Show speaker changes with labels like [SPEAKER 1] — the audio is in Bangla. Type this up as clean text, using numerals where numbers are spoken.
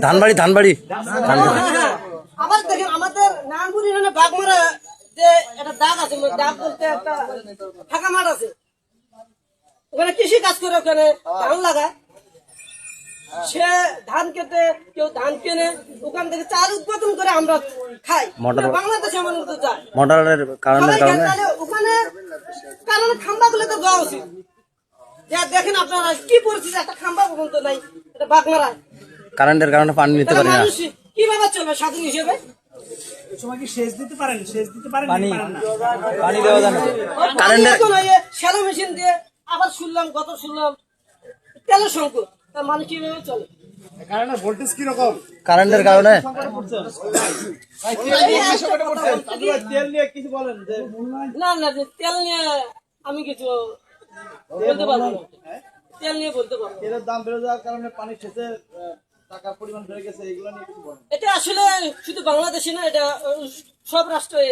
[SPEAKER 1] ধানবাড়ি ধানবাড়ি
[SPEAKER 2] আবার দেখেন আমাদের নারায়ণপুর ইউনিয়নে বাগমারা যে একটা দাগ আছে, দাগ বলতে একটা ফাঁকা মাঠ আছে, ওখানে কৃষি কাজ করে, ওখানে ধান লাগায়। সে ধান কেটে কেউ ধান কেনে, ওখান থেকে চাল উৎপাদন করে আমরা খাই। বাংলাদেশে মানুষ তো যায়
[SPEAKER 1] মোটরের কারণে
[SPEAKER 2] ওখানে কারণে খাম্বা গুলো তো দেওয়া উচিত। যা দেখেন আপনারা কি পরিস্থিতি, একটা খাম্বা পর্যন্ত নাই এটা বাগমারা।
[SPEAKER 1] কারেন্টের কারণে পানি নিতে পারি না।
[SPEAKER 2] মানুষ কিভাবে চলবে স্বাধীন হিসেবে?
[SPEAKER 3] সময় কি সেচ দিতে পারেন? সেচ দিতে পারেন পানি
[SPEAKER 1] দেওয়া যায় না।
[SPEAKER 2] কারেন্টের শ্যালো মেশিন দিয়ে আবার শুনলাম তেলের সংকট, তার মানুষ কিভাবে চলে?
[SPEAKER 3] কারেন্টের ভোল্টেজ কি রকম?
[SPEAKER 1] কারেন্টের কারণে
[SPEAKER 3] তেল নিয়ে কিছু বলেন?
[SPEAKER 2] না তেল নিয়ে আমি কিছু বলতে পারবো না। তেল নিয়ে বলতে পারবো।
[SPEAKER 3] তেলের দাম বেড়ে যাওয়ার কারণে পানি সেচের টাকার পরিমাণ বেড়ে গেছে, এগুলো নিয়ে কিছু বলেন?
[SPEAKER 2] এটা আসলে শুধু বাংলাদেশে না, এটা সব রাষ্ট্রে